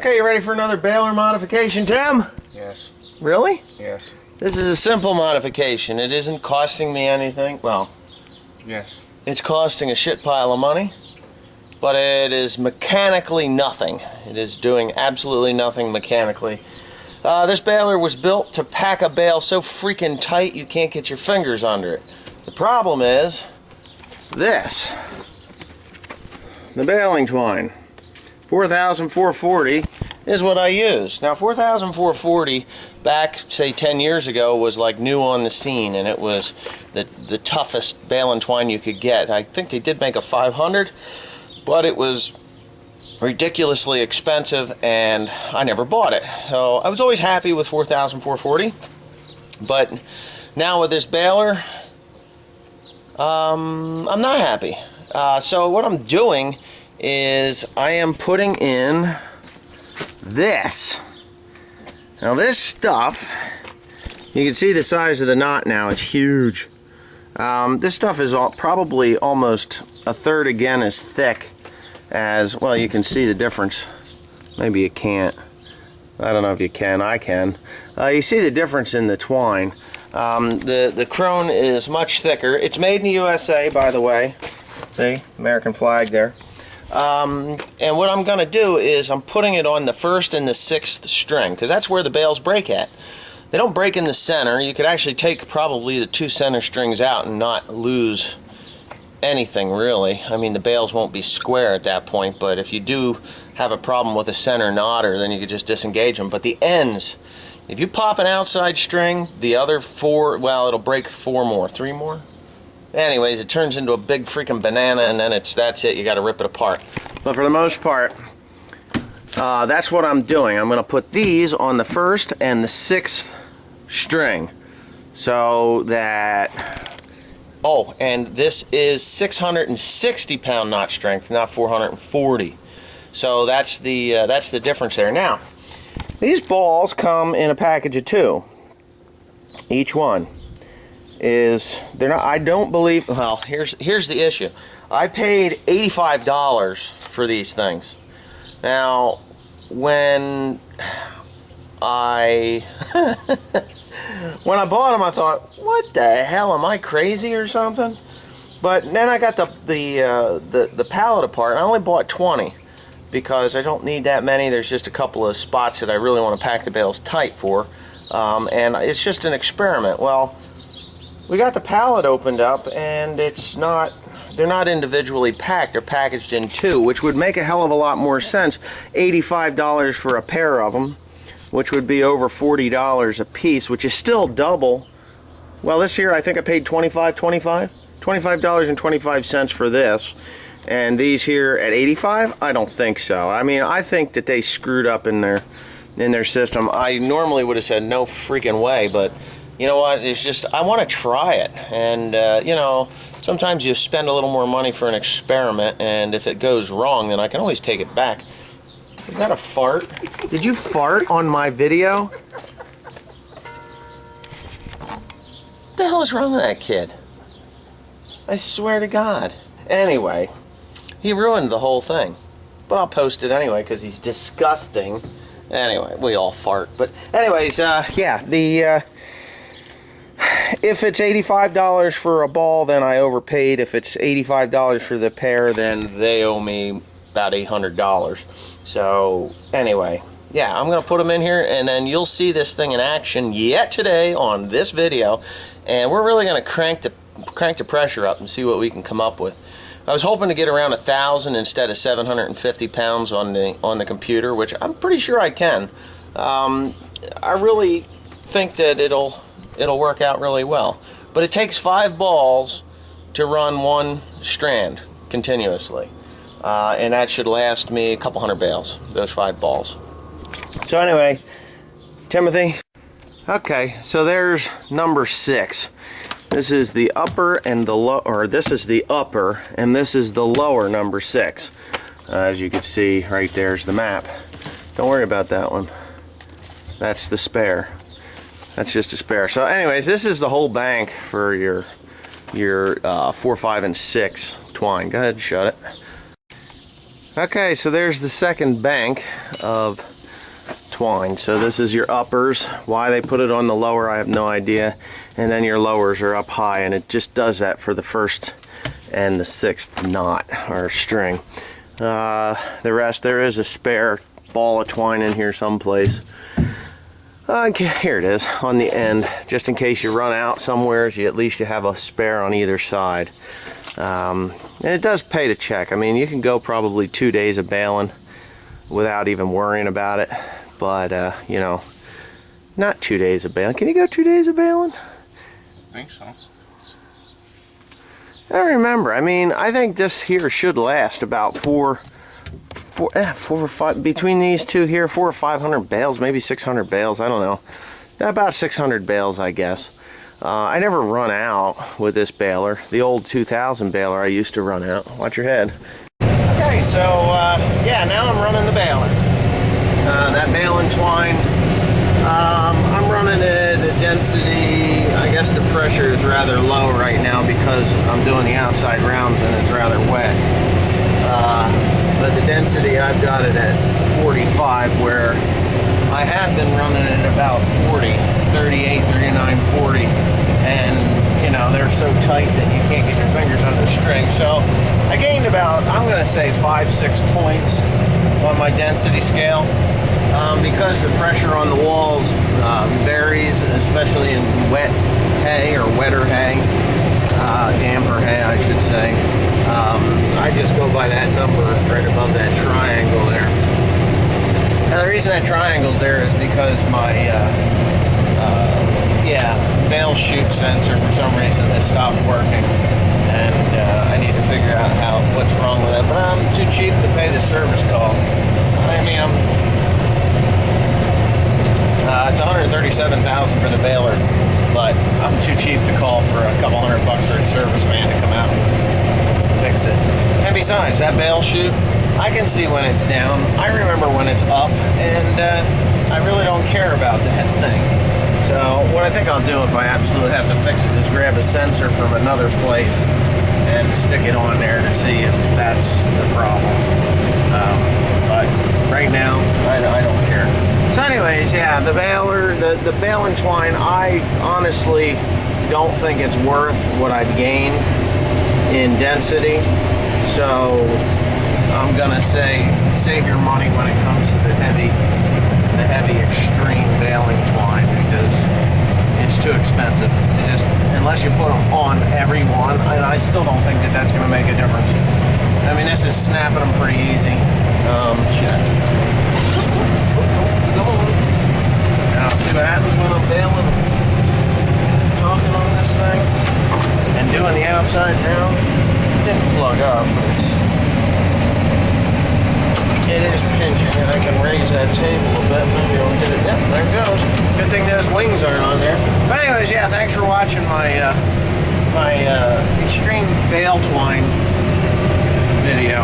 Okay, you ready for another baler modification, Tim? Yes. Really? Yes. This is a simple modification. It isn't costing me anything. Well, yes. It's costing a shit pile of money, but it is mechanically nothing. It is doing absolutely nothing mechanically. This baler was built to pack a bale so freaking tight you can't get your fingers under it. The problem is this. The baling twine. 4,440 is what I use. Now 4,440 back, say 10 years ago, was like new on the scene, and it was the toughest baling twine you could get. I think they did make a 500, but it was ridiculously expensive and I never bought it. So I was always happy with 4,440, but now with this baler, I'm not happy. So what I'm doing is I am putting in this. Now this stuff, you can see the size of the knot now, it's huge. This stuff is probably almost a third again as thick as, well, you can see the difference. Maybe you can't. I don't know if you can. I can. You see the difference in the twine. The crone is much thicker. It's made in the USA, by the way. See, American flag there. And what I'm going to do is I'm putting it on the 1st and the 6th string, because that's where the bales break at. They don't break in the center. You could actually take probably the 2 center strings out and not lose anything, really. I mean, the bales won't be square at that point, but if you do have a problem with a center knotter, then you could just disengage them. But the ends, if you pop an outside string, the other 4, well, it'll break 4 more, 3 more. Anyways, it turns into a big freaking banana, and then that's it. You got to rip it apart. But for the most part, that's what I'm doing. I'm going to put these on the 1st and the 6th string, so that. Oh, and this is 660 pound knot strength, not 440. So that's the difference there. Now, these balls come in a package of 2. Each one is, they're not, I don't believe, well, here's the issue. I paid $85 for these things. Now, when I when I bought them, I thought, what the hell, am I crazy or something? But then I got the pallet apart, and I only bought 20 because I don't need that many. There's just a couple of spots that I really want to pack the bales tight for, and it's just an experiment. Well, we got the pallet opened up, and they're not individually packed. They're packaged in 2, which would make a hell of a lot more sense. $85 for a pair of them, which would be over $40 a piece, which is still double. Well, this here, I think I paid $25.25 for this, and these here at $85, I don't think so. I mean, I think that they screwed up in their system. I normally would have said no freaking way, but you know what, it's just, I want to try it, and you know, sometimes you spend a little more money for an experiment, and if it goes wrong, then I can always take it back. Is that a fart? Did you fart on my video? What the hell is wrong with that kid? I swear to God. Anyway, he ruined the whole thing, but I'll post it anyway because he's disgusting. Anyway, we all fart, but anyways, yeah, if it's $85 for a ball, then I overpaid. If it's $85 for the pair, then they owe me about $800. So anyway, yeah, I'm going to put them in here, and then you'll see this thing in action yet today on this video, and we're really going to crank the pressure up and see what we can come up with. I was hoping to get around 1,000 instead of 750 pounds on the computer, which I'm pretty sure I can. I really think that it'll work out really well. But it takes 5 balls to run 1 strand continuously. And that should last me a couple hundred bales, those 5 balls. So anyway, Timothy. Okay, so there's number 6. This is the upper and the lower, or this is the upper and this is the lower number 6. As you can see, right there's the map. Don't worry about that one. That's the spare. That's just a spare. So anyways, this is the whole bank for your 4, 5, and 6 twine. Go ahead and shut it. Okay, so there's the second bank of twine. So this is your uppers. Why they put it on the lower, I have no idea. And then your lowers are up high, and it just does that for the first and the 6th knot or string. The rest, there is a spare ball of twine in here someplace. Okay, here it is on the end, just in case you run out somewhere, at least you have a spare on either side. And it does pay to check. I mean, you can go probably 2 days of baling without even worrying about it, but you know, not 2 days of baling. Can you go 2 days of baling? I think so. I don't remember. I mean, I think this here should last about four or five, between these two here, 400 or 500 bales, maybe 600 bales, I don't know. About 600 bales, I guess. I never run out with this baler. The old 2000 baler I used to run out. Watch your head. Okay, so yeah, now I'm running the baler. That baling twine, I'm running it at density. I guess the pressure is rather low right now because I'm doing the outside rounds and it's rather wet. But the density, I've got it at 45, where I have been running it about 40, 38, 39, 40, and you know, they're so tight that you can't get your fingers under the string. So I gained about, I'm going to say 5-6 points on my density scale, because the pressure on the walls varies, especially in wet hay or wetter hay, damper hay I should say. I just go by that number right above that triangle there. Now the reason that triangle's there is because my bale chute sensor for some reason has stopped working, and I need to figure out what's wrong with it. But I'm too cheap to pay the service call. I mean, it's $137,000 for the baler, but I'm too cheap to call for a couple $100 for a service man to come out and fix it. And besides, that bale chute, I can see when it's down. I remember when it's up, and I really don't care about that thing. So what I think I'll do if I absolutely have to fix it is grab a sensor from another place and stick it on there to see if that's the problem. But right now, I don't care. So anyways, yeah, the baler, the baling twine, I honestly don't think it's worth what I've gained in density. So I'm gonna say save your money when it comes to the heavy extreme baling twine, because it's too expensive. It's just, unless you put them on every one, and I still don't think that that's gonna make a difference. I mean, this is snapping them pretty easy. Check. Come on. Now see what happens when I'm baling, talking on this thing, and doing the outside down. It didn't plug up, but it is pinching, and I can raise that table a bit. Maybe I'll get it down. There it goes. Good thing those wings aren't on there. But anyways, yeah, thanks for watching my extreme bale twine video.